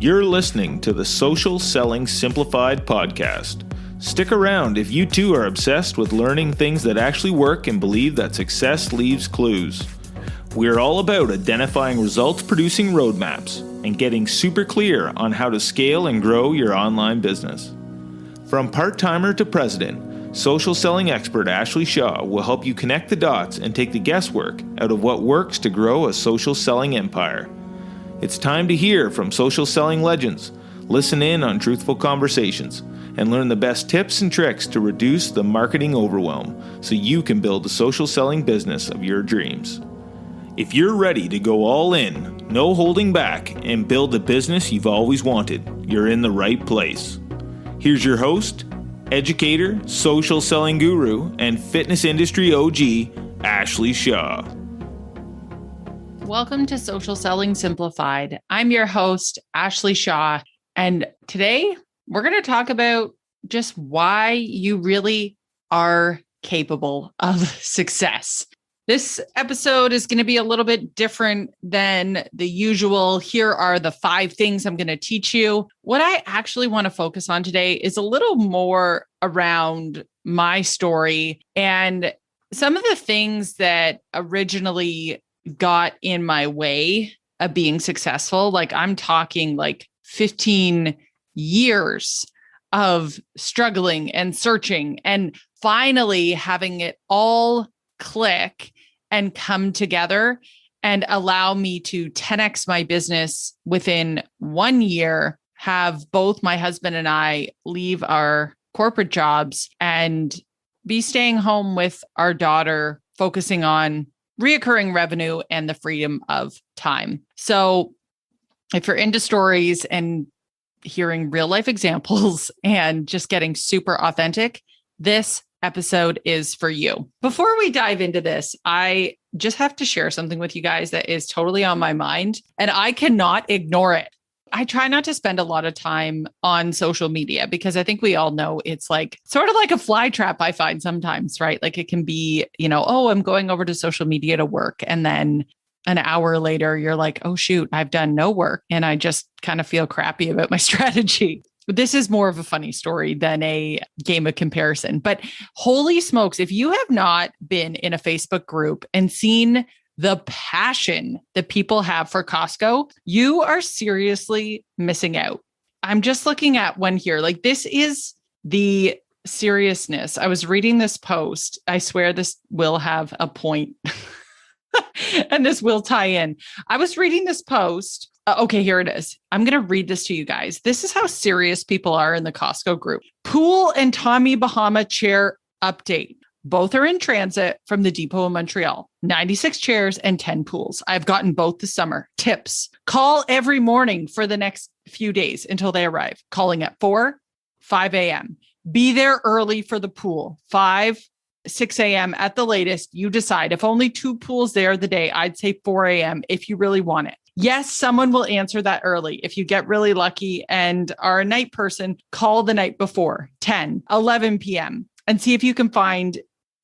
You're listening to the Social Selling Simplified podcast. Stick around if you too are obsessed with learning things that actually work and believe that success leaves clues. We're all about identifying results-producing roadmaps and getting super clear on how to scale and grow your online business. From part-timer to president, social selling expert Ashley Shaw will help you connect the dots and take the guesswork out of what works to grow a social selling empire. It's time to hear from social selling legends, listen in on truthful conversations, and learn the best tips and tricks to reduce the marketing overwhelm so you can build the social selling business of your dreams. If you're ready to go all in, no holding back, and build the business you've always wanted, you're in the right place. Here's your host, educator, social selling guru, and fitness industry OG, Ashley Shaw. Welcome to Social Selling Simplified. I'm your host, Ashley Shaw, and today we're going to talk about just why you really are capable of success. This episode is going to be a little bit different than the usual. Here are the 5 things I'm going to teach you. What I actually want to focus on today is a little more around my story and some of the things that originally got in my way of being successful. Like I'm talking like 15 years of struggling and searching and finally having it all click and come together and allow me to 10x my business within 1 year, have both my husband and I leave our corporate jobs and be staying home with our daughter, focusing on reoccurring revenue and the freedom of time. So if you're into stories and hearing real life examples and just getting super authentic, this episode is for you. Before we dive into this, I just have to share something with you guys that is totally on my mind and I cannot ignore it. I try not to spend a lot of time on social media because I think we all know it's like sort of like a fly trap I find sometimes, right? Like it can be, oh, I'm going over to social media to work. And then an hour later, you're like, oh, shoot, I've done no work. And I just kind of feel crappy about my strategy. This is more of a funny story than a game of comparison. But holy smokes, if you have not been in a Facebook group and seen the passion that people have for Costco, you are seriously missing out. I'm just looking at one here. Like this is the seriousness. I was reading this post. I swear this will have a point and this will tie in. I was reading this post. Okay, here it is. I'm going to read this to you guys. This is how serious people are in the Costco group. Pool and Tommy Bahama chair update. Both are in transit from the depot in Montreal. 96 chairs and 10 pools. I've gotten both this summer. Tips. Call every morning for the next few days until they arrive. Calling at 4, 5 a.m. Be there early for the pool. 5, 6 a.m. at the latest. You decide. If only 2 pools there the day, I'd say 4 a.m. if you really want it. Yes, someone will answer that early. If you get really lucky and are a night person, call the night before, 10, 11 p.m. and see if you can find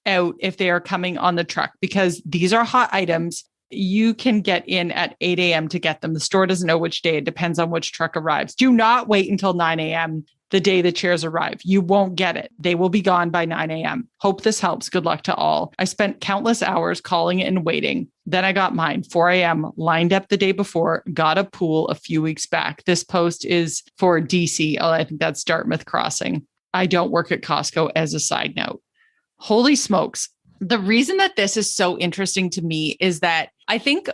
out if they are coming on the truck because these are hot items. You can get in at 8 a.m. to get them. The store doesn't know which day. It depends on which truck arrives. Do not wait until 9 a.m. the day the chairs arrive. You won't get it. They will be gone by 9 a.m. Hope this helps. Good luck to all. I spent countless hours calling and waiting. Then I got mine, 4 a.m., lined up the day before, got a pool a few weeks back. This post is for DC. Oh, I think that's Dartmouth Crossing. I don't work at Costco as a side note. Holy smokes. The reason that this is so interesting to me is that I think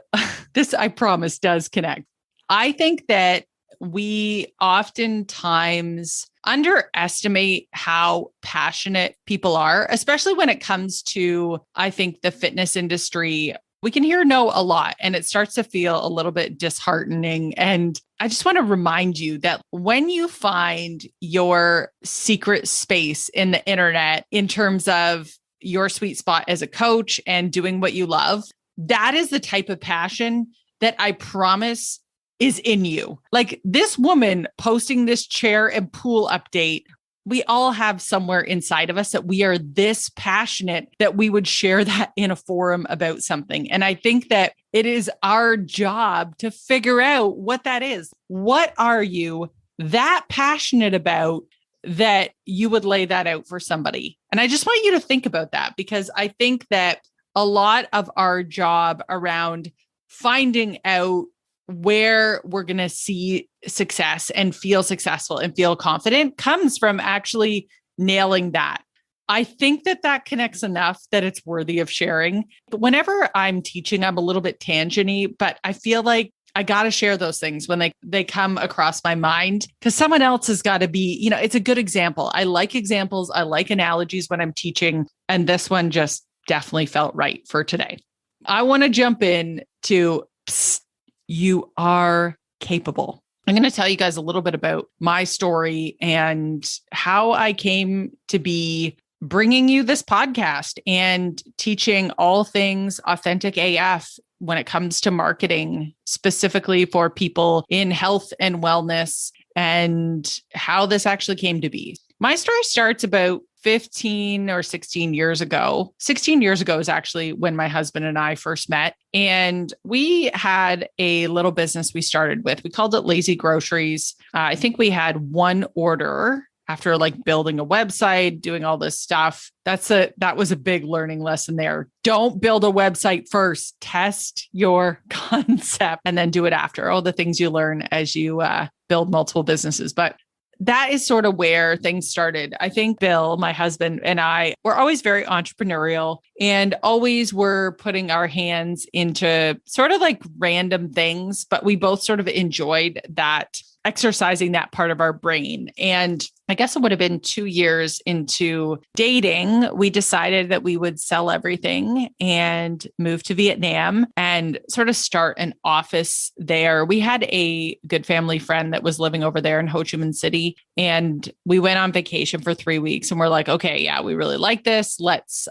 this, I promise, does connect. I think that we oftentimes underestimate how passionate people are, especially when it comes to, I think, the fitness industry. We can hear no a lot and it starts to feel a little bit disheartening. And I just want to remind you that when you find your secret space in the internet in terms of your sweet spot as a coach and doing what you love, that is the type of passion that I promise is in you. Like this woman posting this chair and pool update we all have somewhere inside of us that we are this passionate that we would share that in a forum about something. And I think that it is our job to figure out what that is. What are you that passionate about that you would lay that out for somebody? And I just want you to think about that, because I think that a lot of our job around finding out where we're going to see success and feel successful and feel confident comes from actually nailing that. I think that that connects enough that it's worthy of sharing. But whenever I'm teaching, I'm a little bit tangent-y, but I feel like I got to share those things when they come across my mind, because someone else has got to be, it's a good example. I like examples. I like analogies when I'm teaching. And this one just definitely felt right for today. I want to jump in to Psst, you are capable. I'm going to tell you guys a little bit about my story and how I came to be bringing you this podcast and teaching all things authentic AF when it comes to marketing, specifically for people in health and wellness, and how this actually came to be. My story starts about 15 or 16 years ago. 16 years ago is actually when my husband and I first met. And we had a little business we started with. We called it Lazy Groceries. I think we had one order after building a website, doing all this stuff. That was a big learning lesson there. Don't build a website first. Test your concept and then do it after. All the things you learn as you build multiple businesses. But that is sort of where things started. I think Bill, my husband, and I were always very entrepreneurial and always were putting our hands into sort of random things, but we both sort of enjoyed that, exercising that part of our brain. And I guess it would have been 2 years into dating, we decided that we would sell everything and move to Vietnam and sort of start an office there. We had a good family friend that was living over there in Ho Chi Minh City, and we went on vacation for 3 weeks and we're like, okay, yeah, we really like this. Let's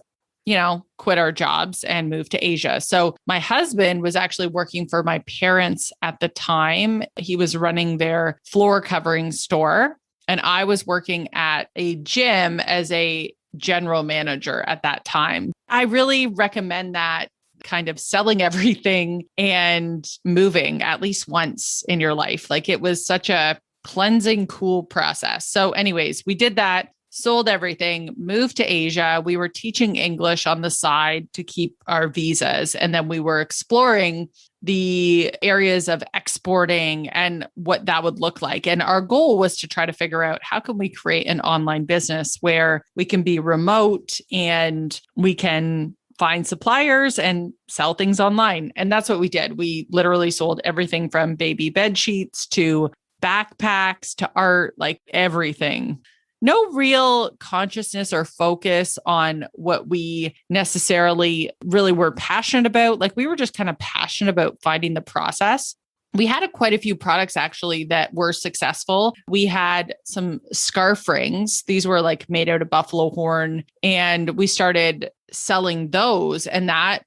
quit our jobs and move to Asia. So my husband was actually working for my parents at the time. He was running their floor covering store, and I was working at a gym as a general manager at that time. I really recommend that kind of selling everything and moving at least once in your life. It was such a cleansing, cool process. So anyways, we did that. Sold everything, moved to Asia. We were teaching English on the side to keep our visas. And then we were exploring the areas of exporting and what that would look like. And our goal was to try to figure out how can we create an online business where we can be remote and we can find suppliers and sell things online. And that's what we did. We literally sold everything from baby bed sheets to backpacks to art, everything. No real consciousness or focus on what we necessarily really were passionate about. We were just kind of passionate about finding the process. We had quite a few products actually that were successful. We had some scarf rings. These were made out of buffalo horn, and we started selling those. And that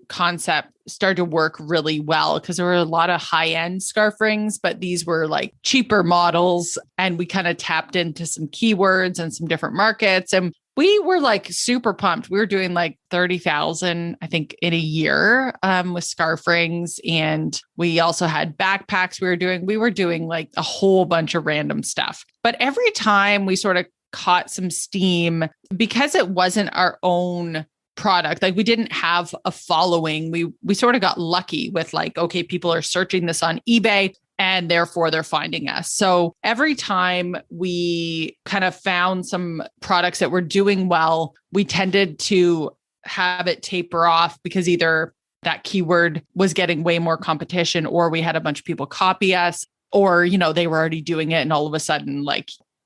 concept started to work really well because there were a lot of high-end scarf rings, but these were cheaper models. And we kind of tapped into some keywords and some different markets. And we were super pumped. We were doing 30,000, I think, in a year with scarf rings. And we also had backpacks we were doing a whole bunch of random stuff. But every time we sort of caught some steam, because it wasn't our own product, we didn't have a following. We sort of got lucky with okay, people are searching this on eBay and therefore they're finding us. So every time we kind of found some products that were doing well, we tended to have it taper off because either that keyword was getting way more competition, or we had a bunch of people copy us, or, they were already doing it. And all of a sudden,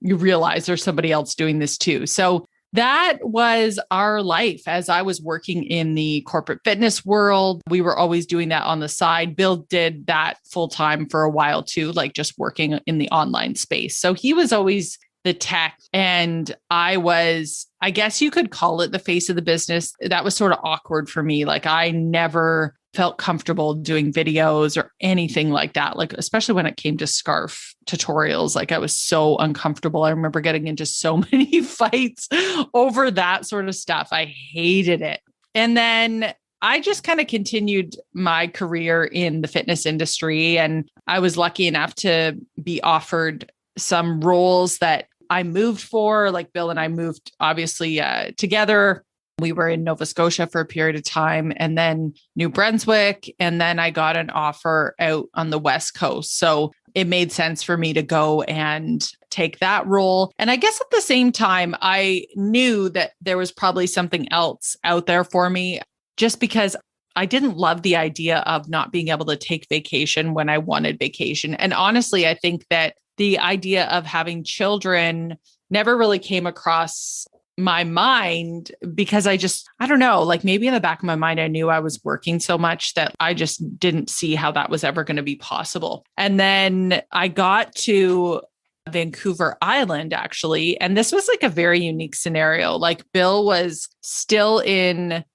you realize there's somebody else doing this too. So that was our life as I was working in the corporate fitness world. We were always doing that on the side. Bill did that full time for a while too, just working in the online space. So he was always the tech, and I was, I guess you could call it the face of the business. That was sort of awkward for me. I never felt comfortable doing videos or anything like that. Like, especially when it came to scarf tutorials, like I was so uncomfortable. I remember getting into so many fights over that sort of stuff. I hated it. And then I just kind of continued my career in the fitness industry. And I was lucky enough to be offered some roles that I moved for. Like Bill and I moved obviously together. We were in Nova Scotia for a period of time and then New Brunswick. And then I got an offer out on the West Coast. So it made sense for me to go and take that role. And I guess at the same time, I knew that there was probably something else out there for me, just because I didn't love the idea of not being able to take vacation when I wanted vacation. And honestly, I think that the idea of having children never really came across my mind because I don't know, like maybe in the back of my mind, I knew I was working so much that I just didn't see how that was ever going to be possible. And then I got to Vancouver Island, actually. And this was like a very unique scenario. Like Bill was still in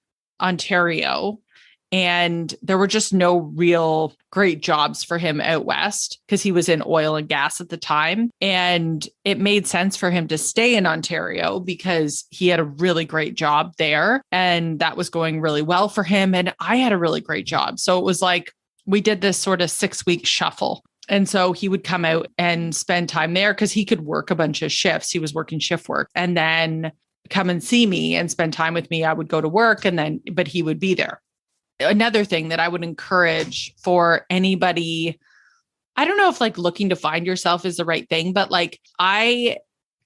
Ontario and there were just no real great jobs for him out west because he was in oil and gas at the time. And it made sense for him to stay in Ontario because he had a really great job there and that was going really well for him. And I had a really great job. So it was like we did this sort of 6-week shuffle. And so he would come out and spend time there because he could work a bunch of shifts. He was working shift work and then come and see me and spend time with me. I would go to work but he would be there. Another thing that I would encourage for anybody, I don't know if like looking to find yourself is the right thing, but like I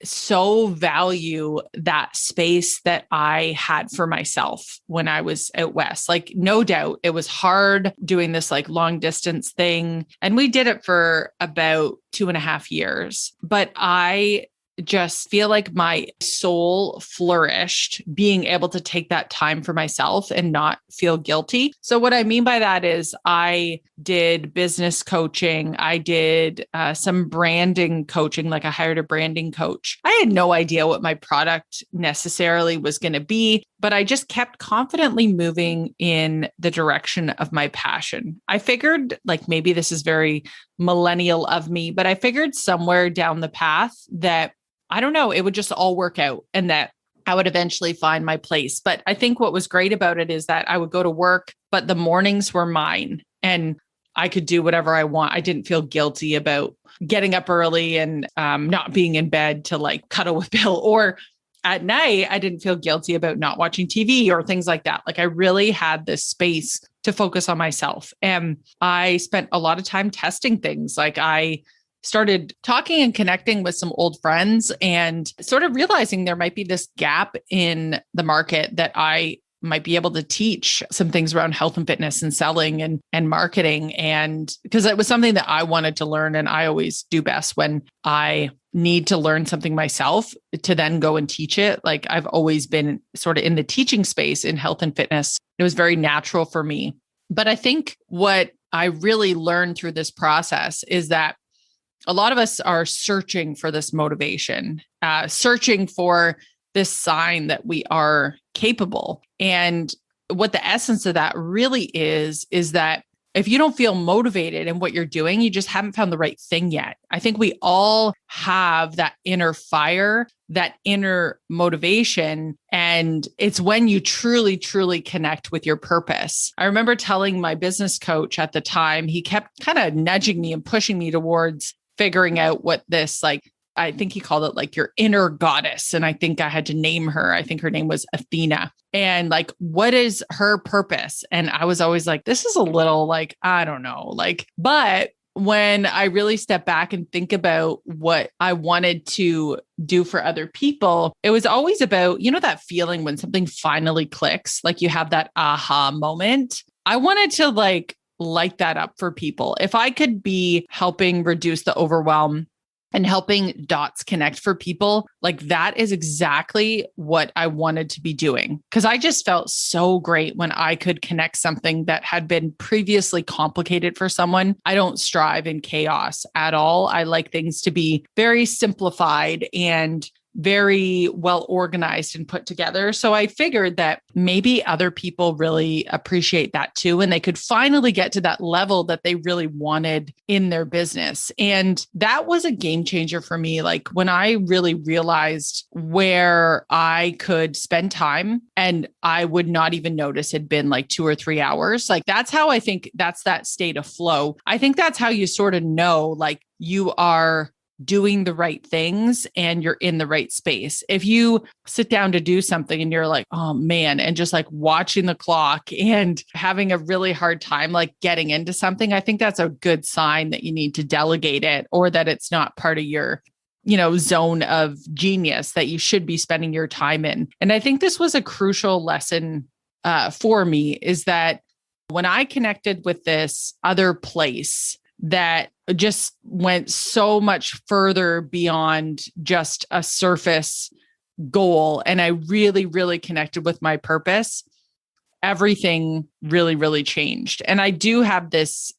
so value that space that I had for myself when I was out west. Like, no doubt it was hard doing this like long distance thing. And we did it for about 2.5 years, but I just feel like my soul flourished being able to take that time for myself and not feel guilty. So what I mean by that is I did business coaching. I did some branding coaching, like I hired a branding coach. I had no idea what my product necessarily was going to be, but I just kept confidently moving in the direction of my passion. I figured like maybe this is very millennial of me, but I figured somewhere down the path that I don't know, it would just all work out and that I would eventually find my place. But I think what was great about it is that I would go to work, but the mornings were mine and I could do whatever I want. I didn't feel guilty about getting up early and not being in bed to like cuddle with Bill, or at night, I didn't feel guilty about not watching TV or things like that. Like I really had this space to focus on myself. And I spent a lot of time testing things. Like I started talking and connecting with some old friends and sort of realizing there might be this gap in the market that I might be able to teach some things around health and fitness and selling and marketing. And because it was something that I wanted to learn. And I always do best when I need to learn something myself to then go and teach it. Like I've always been sort of in the teaching space in health and fitness. It was very natural for me. But I think what I really learned through this process is that a lot of us are searching for this motivation, searching for this sign that we are capable. And what the essence of that really is that if you don't feel motivated in what you're doing, you just haven't found the right thing yet. I think we all have that inner fire, that inner motivation. And it's when you truly, truly connect with your purpose. I remember telling my business coach at the time, he kept kind of nudging me and pushing me towards figuring out what this, like, I think he called it like your inner goddess. And I think I had to name her. I think her name was Athena. And like, what is her purpose? And I was always like, this is a little like, I don't know, like, but when I really step back and think about what I wanted to do for other people, it was always about, you know, that feeling when something finally clicks, like you have that aha moment. I wanted to light that up for people. If I could be helping reduce the overwhelm and helping dots connect for people, like that is exactly what I wanted to be doing. Because I just felt so great when I could connect something that had been previously complicated for someone. I don't strive in chaos at all. I like things to be very simplified. And very well organized and put together. So I figured that maybe other people really appreciate that too. And they could finally get to that level that they really wanted in their business. And that was a game changer for me. Like when I really realized where I could spend time and I would not even notice it'd been like 2 or 3 hours. Like that's how I think that's that state of flow. I think that's how you sort of know, like you are doing the right things and you're in the right space. If you sit down to do something and you're like, oh man, and just like watching the clock and having a really hard time like getting into something, I think that's a good sign that you need to delegate it or that it's not part of your zone of genius that you should be spending your time in. And I think this was a crucial lesson for me, is that when I connected with this other place that just went so much further beyond just a surface goal, and I really, really connected with my purpose, everything really, really changed. And I do have this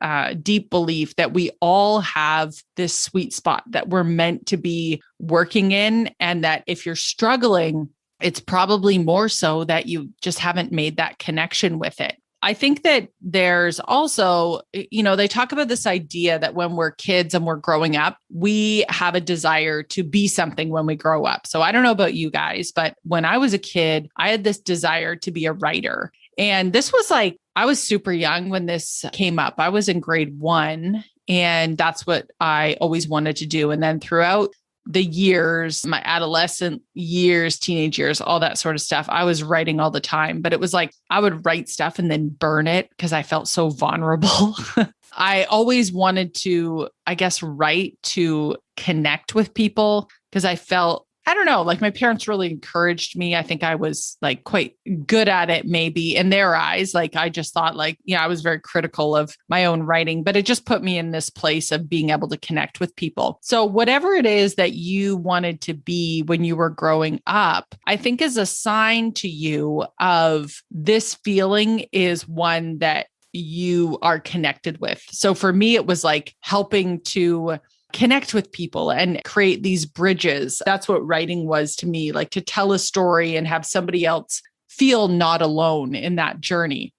deep belief that we all have this sweet spot that we're meant to be working in. And that if you're struggling, it's probably more so that you just haven't made that connection with it. I think that there's also, they talk about this idea that when we're kids and we're growing up, we have a desire to be something when we grow up. So I don't know about you guys, but when I was a kid, I had this desire to be a writer. And this was like, I was super young when this came up. I was in grade 1, and that's what I always wanted to do. And then throughout the years, my adolescent years, teenage years, all that sort of stuff, I was writing all the time. But it was like I would write stuff and then burn it because I felt so vulnerable. I always wanted to, I guess, write to connect with people because I felt, I don't know, like my parents really encouraged me. I think I was like quite good at it, maybe in their eyes. Like I just thought like, I was very critical of my own writing, but it just put me in this place of being able to connect with people. So whatever it is that you wanted to be when you were growing up, I think is a sign to you of this feeling is one that you are connected with. So for me, it was like helping to connect with people and create these bridges. That's what writing was to me, like to tell a story and have somebody else feel not alone in that journey.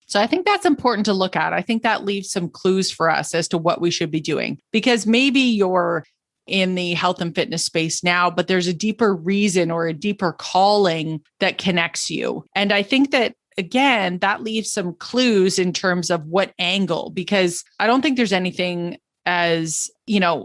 So I think that's important to look at. I think that leaves some clues for us as to what we should be doing, because maybe you're in the health and fitness space now, but there's a deeper reason or a deeper calling that connects you. And I think that again, that leaves some clues in terms of what angle, because I don't think there's anything as,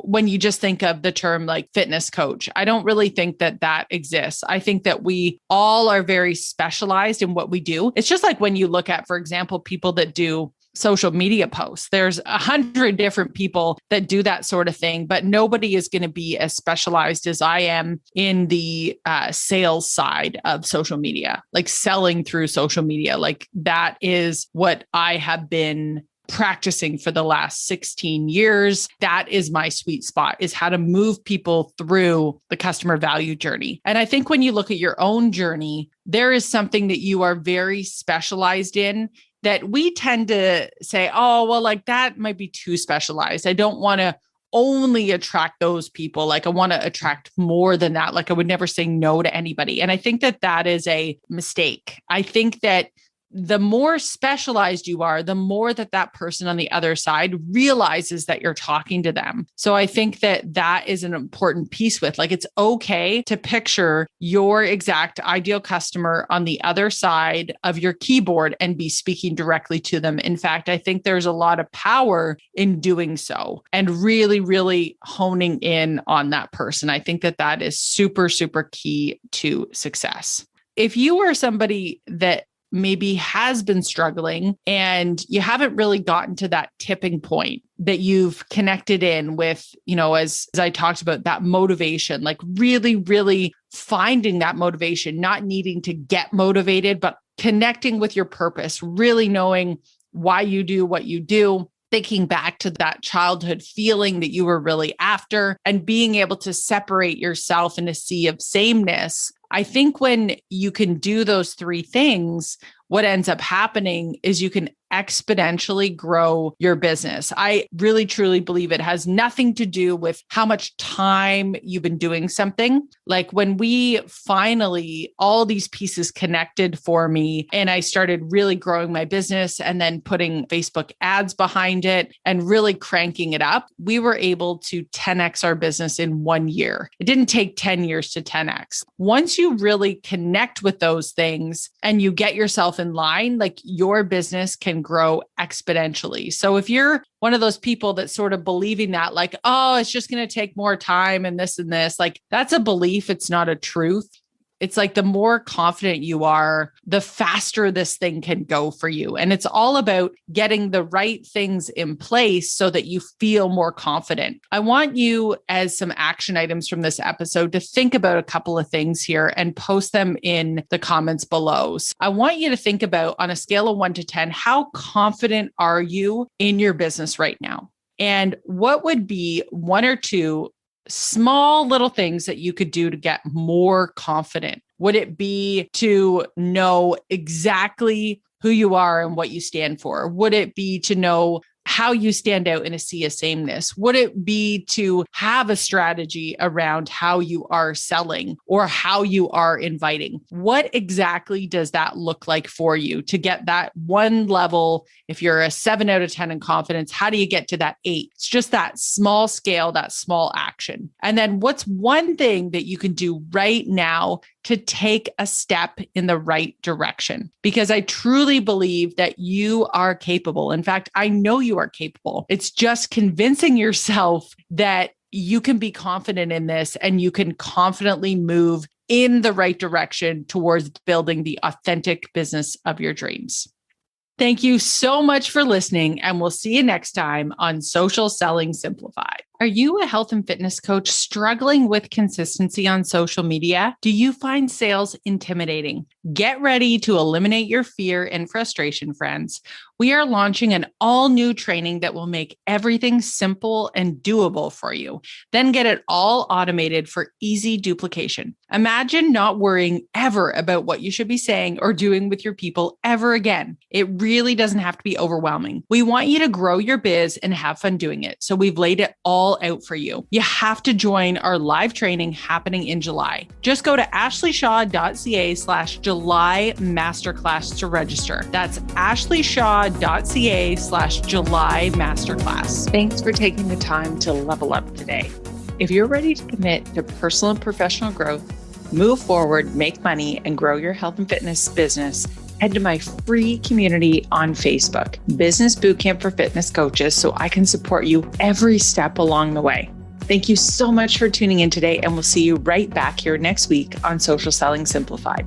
when you just think of the term like fitness coach, I don't really think that that exists. I think that we all are very specialized in what we do. It's just like when you look at, for example, people that do social media posts, there's 100 different people that do that sort of thing, but nobody is going to be as specialized as I am in the sales side of social media, like selling through social media. Like that is what I have been practicing for the last 16 years. That is my sweet spot, is how to move people through the customer value journey. And I think when you look at your own journey, there is something that you are very specialized in that we tend to say, oh, well, like that might be too specialized. I don't want to only attract those people. Like I want to attract more than that. Like I would never say no to anybody. And I think that that is a mistake. I think that the more specialized you are, the more that that person on the other side realizes that you're talking to them. So I think that that is an important piece with, like, it's okay to picture your exact ideal customer on the other side of your keyboard and be speaking directly to them. In fact, I think there's a lot of power in doing so and really, really honing in on that person. I think that that is super, super key to success. If you are somebody that maybe has been struggling and you haven't really gotten to that tipping point that you've connected in with, as I talked about, that motivation, like really, really finding that motivation, not needing to get motivated, but connecting with your purpose, really knowing why you do what you do, thinking back to that childhood feeling that you were really after, and being able to separate yourself in a sea of sameness. I think when you can do those three things, what ends up happening is you can exponentially grow your business. I really, truly believe it has nothing to do with how much time you've been doing something. Like when we finally, all these pieces connected for me, and I started really growing my business and then putting Facebook ads behind it and really cranking it up, we were able to 10x our business in 1 year. It didn't take 10 years to 10x. Once you really connect with those things and you get yourself in line, like your business can grow exponentially. So if you're one of those people that's sort of believing that, like, oh, it's just going to take more time and this, like that's a belief. It's not a truth. It's like the more confident you are, the faster this thing can go for you. And it's all about getting the right things in place so that you feel more confident. I want you, as some action items from this episode, to think about a couple of things here and post them in the comments below. So I want you to think about, on a scale of 1 to 10, how confident are you in your business right now? And what would be 1 or 2 small little things that you could do to get more confident? Would it be to know exactly who you are and what you stand for? Would it be to know how you stand out in a sea of sameness? Would it be to have a strategy around how you are selling or how you are inviting? What exactly does that look like for you to get that one level? If you're a 7 out of 10 in confidence, how do you get to that 8? It's just that small scale, that small action. And then what's one thing that you can do right now to take a step in the right direction? Because I truly believe that you are capable. In fact, I know you are capable. It's just convincing yourself that you can be confident in this and you can confidently move in the right direction towards building the authentic business of your dreams. Thank you so much for listening, and we'll see you next time on Social Selling Simplified. Are you a health and fitness coach struggling with consistency on social media? Do you find sales intimidating? Get ready to eliminate your fear and frustration, friends. We are launching an all-new training that will make everything simple and doable for you. Then get it all automated for easy duplication. Imagine not worrying ever about what you should be saying or doing with your people ever again. It really doesn't have to be overwhelming. We want you to grow your biz and have fun doing it. So we've laid it all out for you. You have to join our live training happening in July. Just go to ashleyshaw.ca/July Masterclass to register. That's ashleyshaw.ca/July Masterclass. Thanks for taking the time to level up today. If you're ready to commit to personal and professional growth, move forward, make money, and grow your health and fitness business, head to my free community on Facebook, Business Bootcamp for Fitness Coaches, so I can support you every step along the way. Thank you so much for tuning in today, and we'll see you right back here next week on Social Selling Simplified.